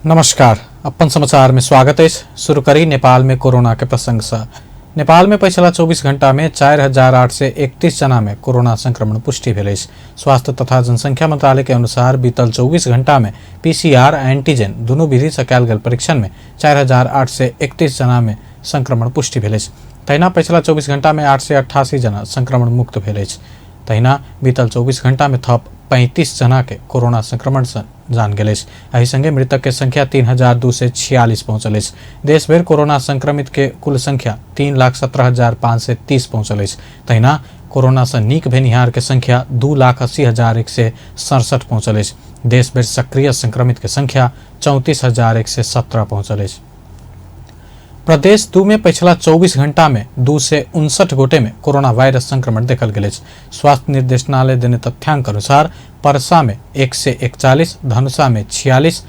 नमस्कार, अपन समाचार में स्वागत है। शुरू करी नेपाल में कोरोना के प्रसंग से। नेपाल में पिछला 24 घंटा में 4831 जना में कोरोना संक्रमण पुष्टि भेल। स्वास्थ्य तथा जनसंख्या मंत्रालय के अनुसार बीतल 24 घंटा में पीसीआर एंटीजन दोनों विधि से कयल गेल परीक्षण में 4831 जना में संक्रमण पुष्टि भेल। तहिना पिछला 24 घंटा में 888 जना संक्रमण मुक्त भेल। तहिना बीतल 24 घंटा में थप 35 जना के कोरोना संक्रमण से जान गेल। एहि संगे मृतक के संख्या 3246 पहुंचल। देश भर कोरोना संक्रमित के कुल संख्या 3,17,530 पहुंचल। तहिना कोरोना से नीक भेनिहार के संख्या 2,80,167 पहुंचल। देश भर सक्रिय संक्रमित के संख्या 34,117 पहुंचल। प्रदेश 2 में पिछला 24 घंटा में 259 गोटे में कोरोना वायरस संक्रमण देखल गेल। स्वास्थ्य निर्देशनालय देने तथ्यांक अनुसार परसा में 141, धनुषा में 46,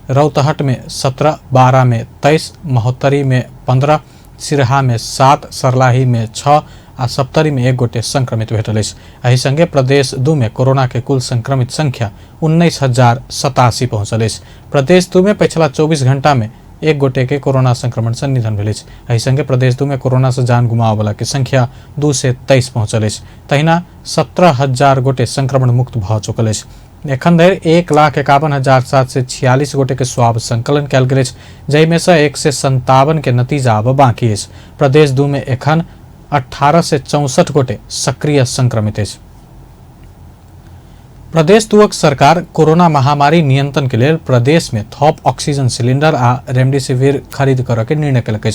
रौतहट में 17, बारा में 23, महोत्तरी में 15, सिरहा में 7, सरलाही में 6 आ सप्तरी में 1 गोटे संक्रमित भेटल। एहि संगे प्रदेश 2 में कोरोना के कुल संक्रमित संख्या 19,087 पहुंचल। प्रदेश 2 में पिछला 24 घंटा में 1 गोटे के कोरोना संक्रमण से निधन भेल। एहि संगे प्रदेश 2 में कोरोना से जान गुमाव वाला के संख्या 2 से 23 पहुंचल। तहिना 17,000 गोटे संक्रमण मुक्त भ चुकल। एखन धरि 1,51,746 गोटे के स्वाब संकलन कयल गेल, जाहिमे से 157 के नतीजा अब बाकी अछि। प्रदेश 2 में एखन 18 से 64 गोटे सक्रिय संक्रमित अछि। प्रदेश 2 सरकार कोरोना महामारी नियंत्रण के लिए प्रदेश में थप ऑक्सीजन सिलेंडर आ रेमडेसिविर खरीद करे के निर्णय कलक।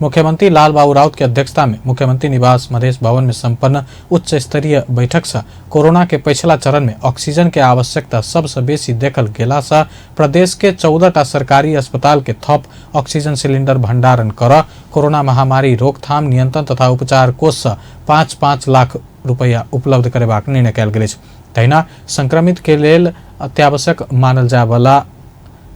मुख्यमंत्री लाल बाबू राउत के अध्यक्षता में मुख्यमंत्री निवास मधेश भवन में संपन्न उच्च स्तरीय बैठक से कोरोना के पिछला चरण में ऑक्सीजन के आवश्यकता सबसे बेसी देखल गेला से प्रदेश के 14टा सरकारी अस्पताल के थप ऑक्सीजन सिलेंडर भंडारण कर कोरोना महामारी रोकथाम नियंत्रण तथा उपचार कोष से 5-5 लाख रुपया उपलब्ध करेबाक निर्णय कयल गेल। तहिना संक्रमित के लेल अत्यावश्यक मानल जाय वाला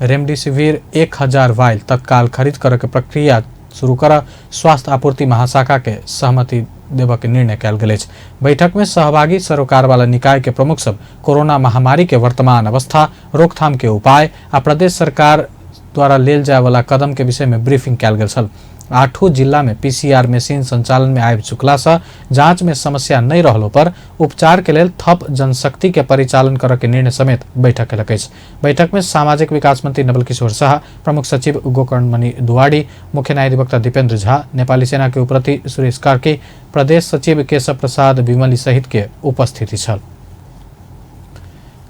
रेमडेसिविर 1000 वायल तत्काल खरीद करे के प्रक्रिया शुरू कर स्वास्थ्य आपूर्ति महाशाखा के सहमति देबऽ के निर्णय कयल गेल। बैठक में सहभागी सरोकार वाला निकाय के प्रमुख सब कोरोना महामारी के वर्तमान अवस्था, रोकथाम के उपाय आ प्रदेश सरकार द्वारा लेल जाय वाला कदम के विषय में ब्रीफिंग कयल गेल छल। 8 जिला में पीसीआर मशीन संचालन में आबि चुकला से जांच में समस्या नहीं रहलो पर उपचार के लेल थप जनशक्ति के परिचालन करे के निर्णय समेत बैठक कयलक अछि। बैठक में सामाजिक विकास मंत्री नवल किशोर शाह, प्रमुख सचिव गोकर्णमणि दुवाडी, मुख्य न्यायाधिवक्ता दीपेंद्र झा, नेपाली सेना के उपप्रति सुरेश कार्की, प्रदेश सचिव केशव प्रसाद विमली सहित के उपस्थिति छल।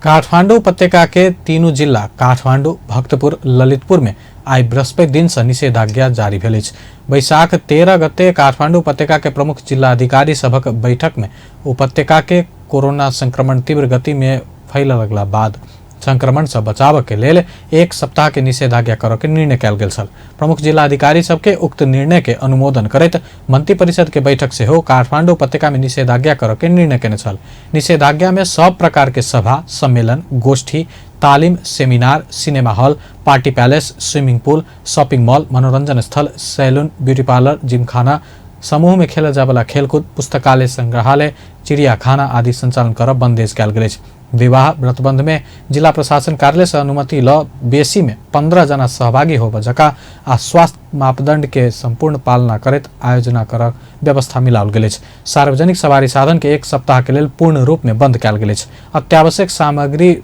काठमांडू उपत्यका के तीनों जिला काठमांडू, भक्तपुर, ललितपुर में आई बृहस्पति दिन से निषेधाज्ञा जारी भेल। बैसाख 13 गते काठमांडू उपत्यका के प्रमुख जिला अधिकारी सभक बैठक में उपत्यका के कोरोना संक्रमण तीव्र गति में फैल लगला बाद संक्रमण से बचाव के लेल 1 सप्ताह के निषेधाज्ञा करे के निर्णय कयल गेल छल। प्रमुख जिला अधिकारी सबके उक्त निर्णय के अनुमोदन करैत मंत्रिपरिषद के बैठक से हो काठमांडू उपत्यका में निषेधाज्ञा करे के निर्णय केने छल। निषेधाज्ञा में सब प्रकार के सभा, सम्मेलन, गोष्ठी, तालीम, seminar, cinema hall, party palace, swimming pool, shopping mall, मनोरंजन स्थल, सैलून, ब्यूटी पार्लर, जिमखाना, समूह में खेलल जाय वाला खेलकूद, पुस्तकालय, संग्रहालय, चिड़ियाखाना आदि संचालन करब बंदेज कयल गेल अछि। विवाह व्रतबंध में जिला प्रशासन कार्यालय से अनुमति ल बेसी में 15 जना सहभागी होबऽ जका आ स्वास्थ्य मापदंड के संपूर्ण पालना करैत आयोजना कर व्यवस्था मिलाओल गेल अछि। सार्वजनिक सवारी साधन के 1 सप्ताह के लेल पूर्ण रूप में बंद कयल गेल अछि। अत्यावश्यक सामग्री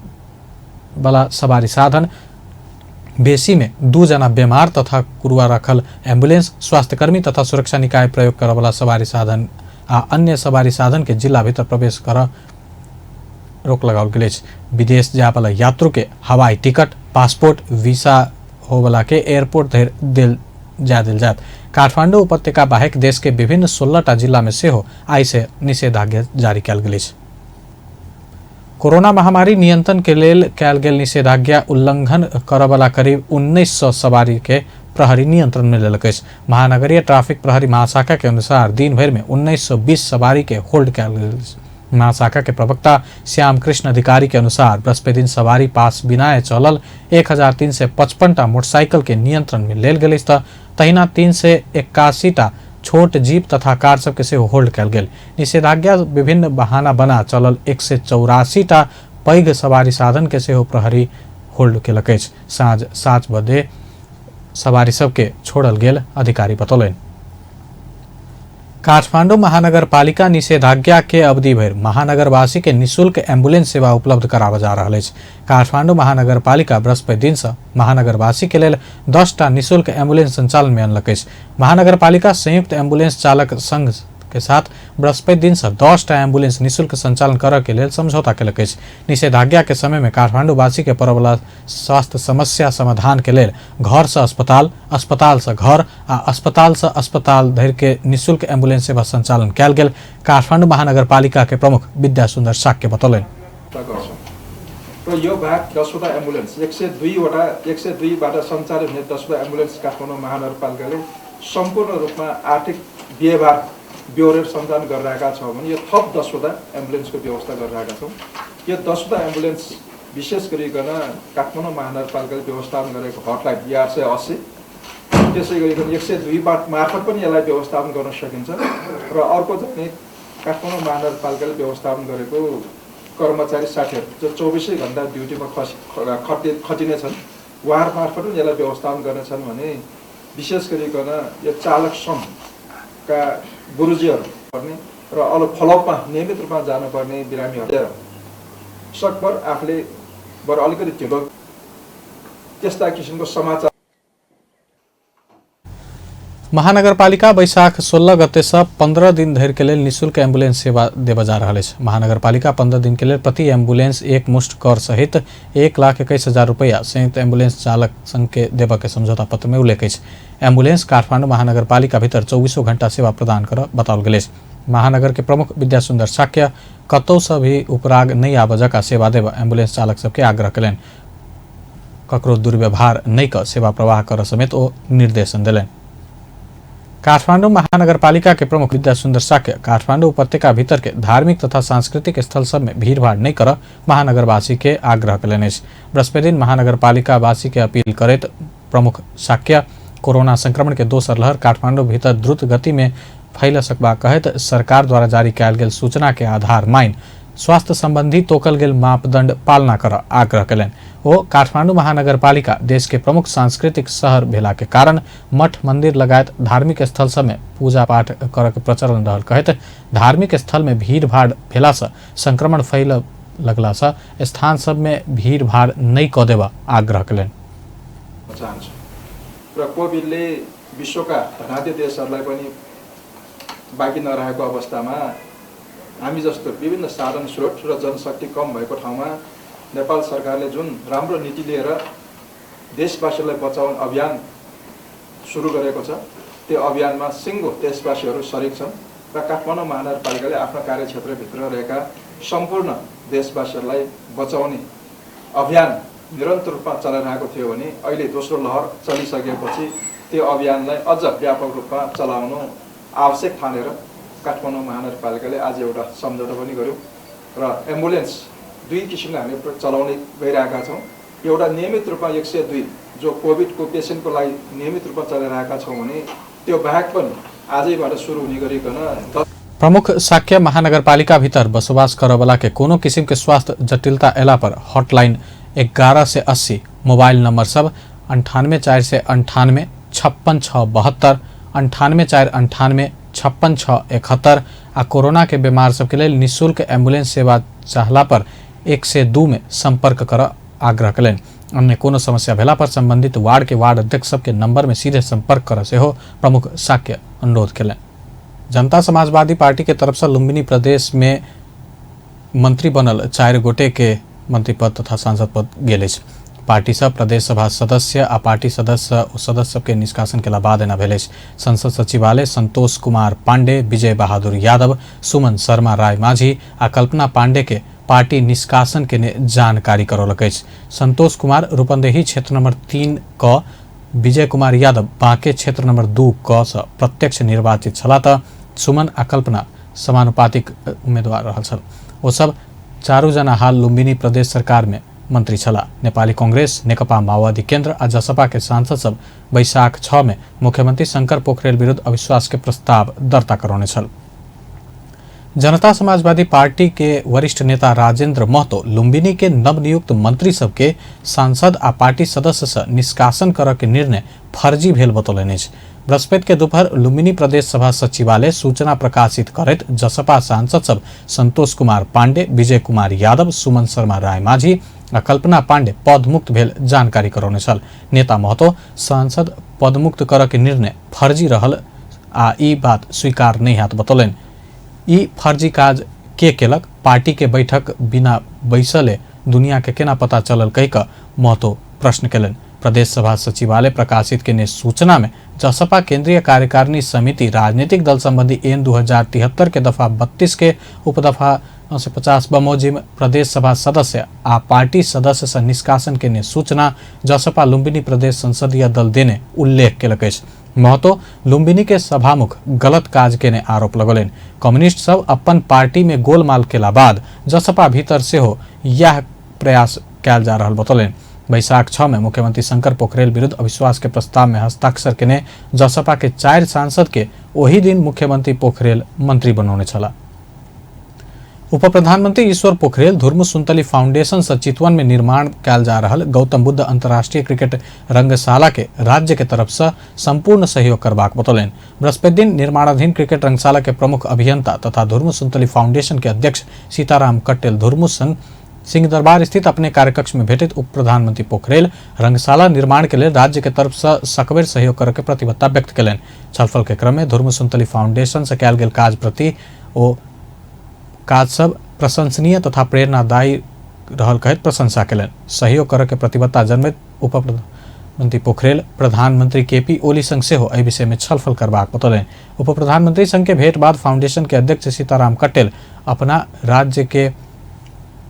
वाला सवारी साधन बेसी में 2 जना बीमार तथा कुरुआ रखल एम्बुलेंस, स्वास्थ्यकर्मी तथा सुरक्षा निकाय प्रयोग करे वाला सवारी साधन आ अन्य सवारी साधन के जिला भीतर प्रवेश कर रोक लगाओल गेल अछि। विदेश जाय वाला यात्रु के हवाई टिकट, पासपोर्ट, वीसा हो वाला के एयरपोर्ट धरि देल जायत। काठमांडू उपत्यका बाहेक देश के विभिन्न 16टा जिला में सेहो आई से निषेधाज्ञा जारी कयल गेल अछि। कोरोना महामारी नियंत्रण के लेल कयल गेल निषेधाज्ञा उल्लंघन करय वाला करीब 1900 सवारी के प्रहरी नियंत्रण में लेलक अछि। महानगरीय ट्रैफिक प्रहरी महाशाखा के अनुसार दिन भर में 1920 सवारी के होल्ड कयल गेल अछि। महाशाखा के प्रवक्ता श्याम कृष्ण अधिकारी के अनुसार बृहस्पति दिन सवारी पास बिना चलल 1355 मोटरसाइकिल के नियंत्रण में लेल गेल। तहिना 381 छोट जीप तथा कार सबके सेहो होल्ड कयल गेल। निषेधाज्ञा विभिन्न बहाना बना चलल 184 पैघ सवारी साधन के सेहो प्रहरी होल्ड केलक अछि। साँझ 7 बजे सवारी सबके छोड़ल गेल अधिकारी बतौलनि। काठमाडौँ महानगरपालिका निषेधाज्ञा के अवधि भर महानगरवासी के निःशुल्क एम्बुलेंस सेवा उपलब्ध कराबऽ जा रहल अछि। काठमाडौँ महानगरपालिका बृहस्पति दिन से महानगरवासी के लेल 10टा निःशुल्क एम्बुलेंस संचालन में अनलक अछि। महानगरपालिका संयुक्त एम्बुलेंस चालक संघ के साथ बृहस्पति दिन से 10टा एम्बुलेंस निःशुल्क संचालन करऽ के लेल समझौता केलक अछि। निषेधाज्ञा के समय में काठमाडौँ वासी के पड़ऽ वाला स्वास्थ्य समस्या समाधान के लेल घर से अस्पताल, अस्पताल से घर आ अस्पताल से अस्पताल धरि के निःशुल्क एम्बुलेंस सेवा संचालन कयल गेल। काठमाडौँ महानगरपालिका के प्रमुख विद्या सुन्दर शाक्य बतौलनि। र यो बाहेक 10वटा एम्बुलेंस 102बाट सञ्चालित हुने 10वटा एम्बुलेंस काठमाडौँ महानगरपालिकाले सम्पूर्ण रूपमा आर्थिक व्यवहार ब्योरेर सञ्चालन गरिरहेका छौँ भने यो थप 10वटा एम्बुलेन्सको व्यवस्था गरिरहेका छौँ। यो 10वटा एम्बुलेन्स विशेष गरिकन काठमाडौँ महानगरपालिकाले व्यवस्थापन गरेको हटलाइन 880, त्यसै गरिकन 102 मार्फत पनि यसलाई व्यवस्थापन गर्न सकिन्छ। र अर्को चाहिँ काठमाडौँ महानगरपालिकाले व्यवस्थापन गरेको कर्मचारी साथीहरू जो 24 घण्टा ड्युटीमा खटिने छन्, उहाँहरू मार्फत पनि यसलाई व्यवस्थापन गर्नेछन् भने विशेष गरिकन यो चालक सङ्घका गुरुजीहरू पर्ने र अरू फलोअपमा नियमित रूपमा जानुपर्ने बिरामीहरू सकभर आफूले बरु अलिकति ढिलो त्यस्ता किसिमको समाचार। महानगरपालिका वैशाख 16 गते से 15 दिन धरि के लेल निःशुल्क एम्बुलेंस सेवा देबऽ जा रहल अछि। महानगरपालिका 15 दिन के लेल प्रति एम्बुलेंस एक मुश्त कर सहित 1,21,000 रुपया संयुक्त एम्बुलेंस चालक संघ के देबऽ के समझौता पत्र में उल्लेख अछि। एम्बुलेंस काठमाडौँ महानगरपालिका भीतर 24 घंटा सेवा प्रदान करऽ बताओल गेल अछि। महानगर के प्रमुख विद्या सुन्दर शाक्य कतौ से भी उपराग नहीं आबऽ जकाँ सेवा देबऽ एम्बुलेंस चालक सबके आग्रह कयलनि। ककरो दुर्व्यवहार नहीं क सेवा प्रवाह करऽ समेत ओ निर्देशन देलनि। काठमाडौँ महानगरपालिका के प्रमुख विद्या सुन्दर शाक्य काठमाडौँ उपत्यका भीतर के धार्मिक तथा सांस्कृतिक स्थल सब में भीड़भाड़ नहीं कर महानगरवासी के आग्रह कयलनि अछि। बृहस्पति दिन महानगरपालिका वासी के अपील करैत प्रमुख शाक्य कोरोना संक्रमण के दोसर लहर काठमाडौँ भीतर द्रुत गति में फैल सकबा कहैत सरकार द्वारा जारी कयल गेल सूचना के आधार माइन स्वास्थ्य संबंधी तोकल गेल मापदंड पालना कर आग्रह कयलनि। ओ काठमाडौँ महानगरपालिका देश के प्रमुख सांस्कृतिक शहर भेला के कारण मठ मंदिर लगायत धार्मिक स्थल सब में पूजा पाठ कर के प्रचलन रहल कहैत धार्मिक स्थल में भीड़ भाड़ भेला से संक्रमण फैल लगला से स्थान सब में भीड़ भाड़ नहीं क देबा आग्रह कयलनि। र कोभिडले विश्वका धनाढ्य देशहरूलाई पनि बाँकी नरहेको अवस्थामा हामी जस्तो विभिन्न साधन स्रोत र जनशक्ति कम भएको ठाउँमा नेपाल सरकारले जुन राम्रो नीति लिएर देशवासीलाई बचाउन अभियान सुरु गरेको छ, त्यो अभियानमा सिङ्गो देशवासीहरू सरिक छन् र काठमाडौँ महानगरपालिकाले आफ्नो कार्यक्षेत्रभित्र रहेका सम्पूर्ण देशवासीहरूलाई बचाउने अभियान निरन्तर रूपमा चलाइरहेको थियो भने अहिले दोस्रो लहर चलिसकेपछि त्यो अभियानलाई अझ व्यापक रूपमा चलाउनु आवश्यक ठानेर काठमाडौँ महानगरपालिकाले आज एउटा सम्झौता पनि गर्यो र एम्बुलेन्स 2 किसिमले हामी चलाउने गइरहेका छौँ। एउटा नियमित रूपमा 102 जो कोभिडको पेसेन्टको लागि नियमित रूपमा चलाइरहेका छौँ भने त्यो बाहेक पनि आजैबाट सुरु हुने गरिकन प्रमुख शाक्य महानगरपालिका भीतर बसोबास करऽवाला के कोनो किसिम के स्वास्थ्य जटिलता एला पर हॉटलाइन 11 से 80 मोबाइल नंबर सब 98 498 56 672 98 498 56 671 आ कोरोना के बीमार सबके लिए निःशुल्क एम्बुलेंस सेवा चाहला पर 102 में संपर्क कर आग्रह कयलनि। अन्य कोनो समस्या भेला पर संबंधित वार्ड के वार्ड अध्यक्ष सबके नंबर में सीधे संपर्क कर सेहो प्रमुख शाक्य अनुरोध कयलनि। जनता समाजवादी पार्टी के तरफ से लुम्बिनी प्रदेश में मंत्री बनल 4 गोटे के मंत्री पद तथा सांसद पद गेल अछि। पार्टी सब प्रदेश सभा सदस्य आ पार्टी सदस्य के निष्कासन के बाद एना भेल अछि। संसद सचिवालय संतोष कुमार पांडे, विजय बहादुर यादव, सुमन शर्मा राय माझी आ कल्पना पांडे के पार्टी निष्कासन के जानकारी करौलक अछि। संतोष कुमार रूपंदेही क्षेत्र नंबर 3 क, विजय कुमार यादव बांके क्षेत्र नंबर 2 क से प्रत्यक्ष निर्वाचित छला त सुमन आ कल्पना समानुपातिक उम्मीदवार रहल छल। ओ सब 4 जना हाल लुम्बिनी प्रदेश सरकार में मंत्री छला। नेपाली कांग्रेस, नेकपा माओवादी केन्द्र आ जसपा के सांसद सब वैशाख 6 में मुख्यमंत्री शंकर पोखरेल विरुद्ध अविश्वास के प्रस्ताव दर्ता करौने छल। जनता समाजवादी पार्टी के वरिष्ठ नेता राजेंद्र महतो लुम्बिनी के नवनियुक्त मंत्री सबके सांसद आ पार्टी सदस्य से निष्कासन करऽ के निर्णय फर्जी भेल बतौलनि अछि। बृहस्पति के दोपहर लुम्बिनी प्रदेश सभा सचिवालय सूचना प्रकाशित करैत जसपा सांसद सब संतोष कुमार पांडे, विजय कुमार यादव, सुमन शर्मा राय माझी आ कल्पना पांडे पदमुक्त भेल जानकारी करौने छल। नेता महतो सांसद पदमुक्त करऽ के निर्णय फर्जी रहल आ ई बात स्वीकार नहीं हाथ बतौलनि। ई फर्जी काज के केलक, पार्टी के बैठक बिना बैसले दुनिया के केना पता चलल कहि कऽ महतो प्रश्न केलनि। प्रदेश सभा सचिवालय प्रकाशित केने सूचना में जसपा केंद्रीय कार्यकारिणी समिति राजनीतिक दल संबंधी एन 2073 के दफा 32 के उपदफा 50 बमोजिम प्रदेश सभा सदस्य आ पार्टी सदस्य से निष्कासन केने सूचना जसपा लुम्बिनी प्रदेश संसदीय दल देने उल्लेख केलक अछि। महतो लुम्बिनी के सभामुख गलत काज केने आरोप लगौलनि। कम्युनिस्ट सब अपन पार्टी में गोलमाल केला बाद जसपा भीतर से हो यह प्रयास कैल जा रहल बतौलनि। बैसाख 6 में मुख्यमंत्री शंकर पोखरेल विरुद्ध अविश्वास के प्रस्ताव में हस्ताक्षर केने जसपा के 4 सांसद के ओही दिन मुख्यमंत्री पोखरेल मंत्री बनौने छला। उप प्रधानमंत्री ईश्वर पोखरेल धुर्मु सुन्तली फाउंडेशन से चितवन में निर्माण कैल जा रहल गौतम बुद्ध अंतर्राष्ट्रीय क्रिकेट रंगशाला के राज्य के तरफ से संपूर्ण सहयोग करबाक बतौलनि। बृहस्पति दिन निर्माणाधीन क्रिकेट रंगशाला के प्रमुख अभियंता तथा धुर्मु सुन्तली फाउंडेशन के अध्यक्ष सीताराम कट्टेल धुर्मु संग सिंह दरबार स्थित अपने कार्यकक्ष में भेटित उप प्रधानमंत्री पोखरेल रंगशाला निर्माण के लिए राज्य के तरफ से सकबेर सहयोग करके प्रतिबद्धता व्यक्त कयलनि। छलफल के क्रम में धुर्मु सुन्तली फाउंडेशन से कयल गेल काज प्रति ओ काज सब प्रशंसनीय तथा प्रेरणादायी रहल कहत प्रशंसा कयलनि। सहयोग करऽ के प्रतिबद्धता जन्मैत उप प्रधानमंत्री पोखरेल प्रधानमंत्री केपी ओली संग सेहो एहि विषय में छलफल करबाक बतौलनि। उप प्रधानमंत्री संग के भेंट बाद फाउंडेशन के अध्यक्ष सीताराम कट्टेल अपना राज्य के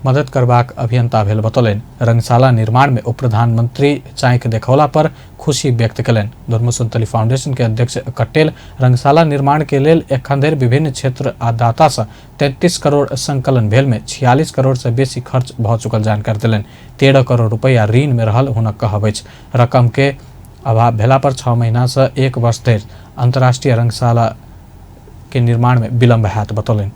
मदद करबाक अभियंता भेल बतौलनि। रंगशाला निर्माण में उप प्रधानमंत्री चाँक देखौला पर खुशी व्यक्त कयलनि। धुर्मु सुन्तली फाउंडेशन के अध्यक्ष कट्टेल रंगशाला निर्माण के लेल एखन धरि विभिन्न क्षेत्र आ दाता से 33 करोड़ संकलन भेल में 46 करोड़ से बेसी खर्च भ चुकल जानकारी देलनि। 13 करोड़ रुपया ऋण में रहल हुनक कहब अछि। रकम के अभाव भेला पर 6 महीना से 1 वर्ष धरि अंतर्राष्ट्रीय रंगशाला के निर्माण में विलम्ब हैत बतौलनि।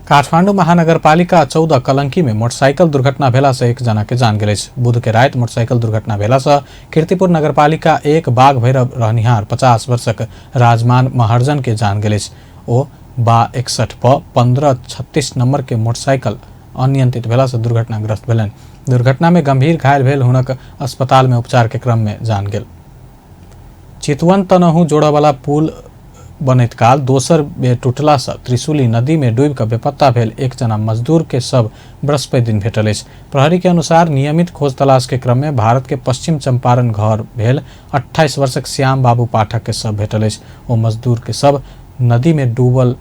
काठमांडू महानगरपालिका 14 कलंकी में मोटरसाइकिल दुर्घटना भेला से एक जना के जान गेल। बुध के रात मोटरसाइकिल दुर्घटना भेला से कीर्तिपुर नगरपालिका 1 बाघ भैरव रहनिहार 50 वर्षक राजमान महर्जन के जान गेल। ओ बा 61 प 1536 नंबर के मोटरसाइकिल अनियंत्रित भेला से दुर्घटनाग्रस्त भेलनि। दुर्घटना में गंभीर घायल भेल हुनक अस्पताल में उपचार के क्रम में जान गेल। चितवन तनहु जोड़े वाला पुल बनैत काल दोसर बेर टूटला से त्रिशूली नदी में डूबि कऽ बेपत्ता भेल एक जना मजदूर के शव बृहस्पति दिन भेटल अछि। प्रहरी के अनुसार नियमित खोज तलाश के क्रम में भारत के पश्चिम चंपारण घर भेल 28 वर्षक श्याम बाबू पाठक के शव भेटल अछि। ओ मजदूर के शव नदी में डूबल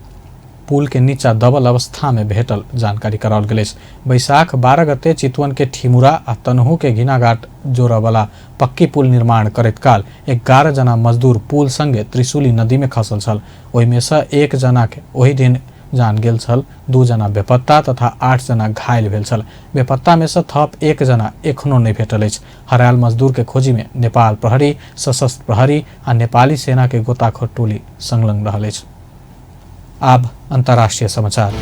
पुल के नीचा दबल अवस्था में भेटल जानकारी कराओल गेल अछि। बैसाख 12 गते चितवन के ठिमुरा आ तनहू के घिनाघाट जोड़े वाला पक्की पुल निर्माण करैत काल 11 जना मजदूर पुल संगे त्रिशूली नदी में खसल छल। ओहि में से 1 जना के ओहि दिन जान गेल छल, 2 जना बेपत्ता तथा 8 जना घायल भेल छल। बेपत्ता में से थप 1 जना एखनो नहीं भेटल अछि। हरायल मजदूर के खोजी में नेपाल प्रहरी, सशस्त्र प्रहरी आ नेपाली सेना के गोताखोर टोली संलग्न रहल अछि। अब अंतर्राष्ट्रीय समाचार।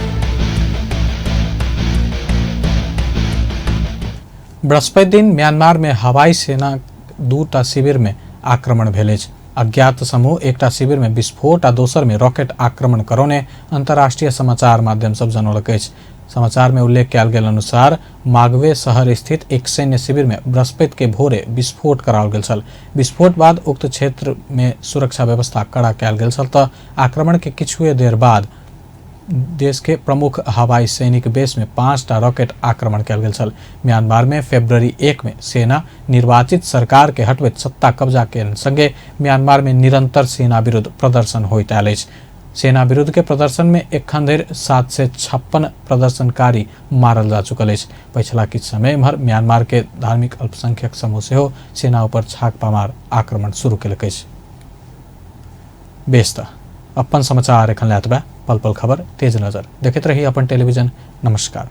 बृहस्पति दिन म्यांमार में हवाई सेना 2टा शिविर में आक्रमण भेल अछि। अज्ञात समूह एकटा शिविर में विस्फोट आ दोसर में रॉकेट आक्रमण करौने अंतर्राष्ट्रीय समाचार माध्यम सब जनौलक अछि। समाचार में उल्लेख कयल गेल अनुसार मागवे शहर स्थित एक सैन्य शिविर में बृहस्पति के भोरे विस्फोट कराओल गेल छल। विस्फोट बाद उक्त क्षेत्र में सुरक्षा व्यवस्था कड़ा कयल गेल छल तऽ आक्रमण के किछुए देर बाद देश के प्रमुख हवाई सैनिक बेस में 5टा रॉकेट आक्रमण कयल गेल छल। म्यांमार में फरवरी 1 में सेना निर्वाचित सरकार के हटबैत सत्ता कब्जा के संगे म्यांमार में निरंतर सेना विरुद्ध प्रदर्शन होइत आयल अछि। सेना विरुद्ध के प्रदर्शन में एखन धरि 756 प्रदर्शनकारी मारल जा चुकल अछि। पिछला किछु समय एम्हर म्यांमार के धार्मिक अल्पसंख्यक समूह सेहो सेना ऊपर छापामार आक्रमण शुरू केलक अछि। बेस्ता अपन समाचार एखन लेत बा पल पल खबर तेज नजर देखैत रही अपन टेलीविजन। नमस्कार।